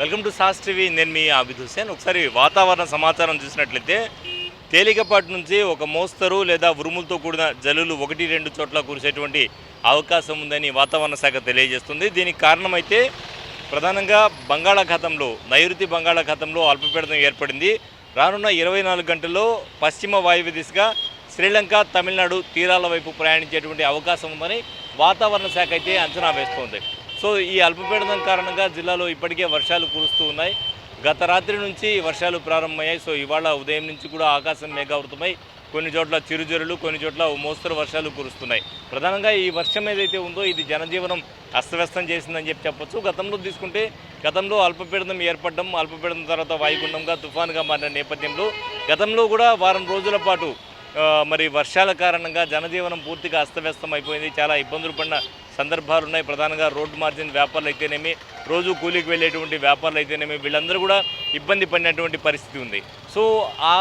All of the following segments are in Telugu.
Welcome to sauce TV. నేను మీ ఆబిద్ హుసేన్. ఒకసారి వాతావరణ సమాచారం చూసినట్లయితే తేలికపాటి నుంచి ఒక మోస్తరు లేదా ఉరుములతో కూడిన జల్లులు 1-2 చోట్ల కురిసేటువంటి అవకాశం ఉందని వాతావరణ శాఖ తెలియజేస్తుంది. దీనికి కారణమైతే ప్రధానంగా బంగాళాఖాతంలో నైరుతి బంగాళాఖాతంలో అల్పపీడనం ఏర్పడింది. రానున్న 24 గంటల్లో పశ్చిమ వాయువ్య దిశగా శ్రీలంక, తమిళనాడు తీరాల వైపు ప్రయాణించేటువంటి అవకాశం ఉందని వాతావరణ శాఖ అయితే అంచనా వేస్తోంది. సో ఈ అల్పపీడనం కారణంగా జిల్లాలో ఇప్పటికే వర్షాలు కురుస్తూ ఉన్నాయి. గత రాత్రి నుంచి వర్షాలు ప్రారంభమయ్యాయి. సో ఇవాళ ఉదయం నుంచి కూడా ఆకాశం మేఘావృతమై కొన్ని చోట్ల చిరుజల్లులు, కొన్ని చోట్ల మోస్తరు వర్షాలు కురుస్తున్నాయి. ప్రధానంగా ఈ వర్షం ఏదైతే ఉందో ఇది జనజీవనం అస్తవ్యస్తం చేసిందని చెప్పొచ్చు. గతంలో తీసుకుంటే గతంలో అల్పపీడనం ఏర్పడడం, అల్పపీడనం తర్వాత వాయుగుండంగా తుఫానుగా మారిన నేపథ్యంలో గతంలో కూడా వారం రోజుల పాటు మరి వర్షాల కారణంగా జనజీవనం పూర్తిగా అస్తవ్యస్తం అయిపోయింది. చాలా ఇబ్బందులు పడిన సందర్భాలు ఉన్నాయి. ప్రధానంగా రోడ్డు మార్జిన్ వ్యాపారులు అయితేనేమి, రోజు కూలీకి వెళ్ళేటువంటి వ్యాపారులు అయితేనేమి, వీళ్ళందరూ కూడా ఇబ్బంది పడినటువంటి పరిస్థితి ఉంది. సో ఆ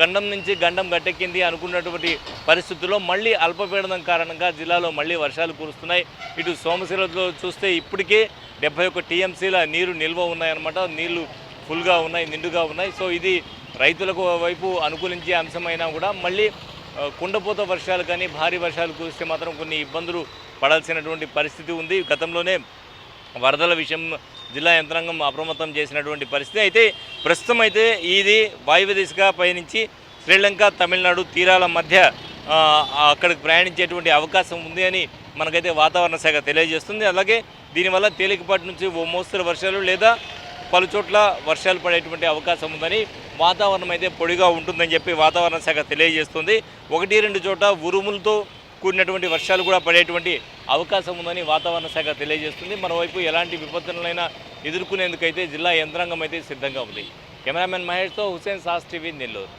గండం నుంచి గండం గట్టెక్కింది అనుకున్నటువంటి పరిస్థితుల్లో మళ్ళీ అల్పపీడనం కారణంగా జిల్లాలో మళ్ళీ వర్షాలు కురుస్తున్నాయి. ఇటు సోమశిలలో చూస్తే ఇప్పటికే 71 టీఎంసీల నీరు నిల్వ ఉన్నాయన్నమాట. నీళ్లు ఫుల్గా ఉన్నాయి, నిండుగా ఉన్నాయి. సో ఇది రైతులకు వైపు అనుకూలించే అంశమైనా కూడా మళ్ళీ కుండపోత వర్షాలు కానీ భారీ వర్షాలు కురిస్తే మాత్రం కొన్ని ఇబ్బందులు పడాల్సినటువంటి పరిస్థితి ఉంది. గతంలోనే వరదల విషయం జిల్లా యంత్రాంగం అప్రమత్తం చేసినటువంటి పరిస్థితి. అయితే ప్రస్తుతం అయితే ఇది వాయువ్య దిశగా పయనించి శ్రీలంక, తమిళనాడు తీరాల మధ్య అక్కడికి ప్రయాణించేటువంటి అవకాశం ఉంది అని మనకైతే వాతావరణ శాఖ తెలియజేస్తుంది. అలాగే దీనివల్ల తేలికపాటి నుంచి ఓ మోస్తరు వర్షాలు లేదా పలు చోట్ల వర్షాలు పడేటువంటి అవకాశం ఉందని, వాతావరణం అయితే పొడిగా ఉంటుందని చెప్పి వాతావరణ శాఖ తెలియజేస్తుంది. 1-2 చోట ఉరుములతో కూడినటువంటి వర్షాలు కూడా పడేటువంటి అవకాశం ఉందని వాతావరణ శాఖ తెలియజేస్తుంది. మరోవైపు ఎలాంటి విపత్తులనైనా ఎదుర్కొనేందుకైతే జిల్లా యంత్రాంగం అయితే సిద్ధంగా ఉంది. కెమెరామెన్ మహేష్తో హుసేన్, సాస్ టీవీ, నెల్లూరు.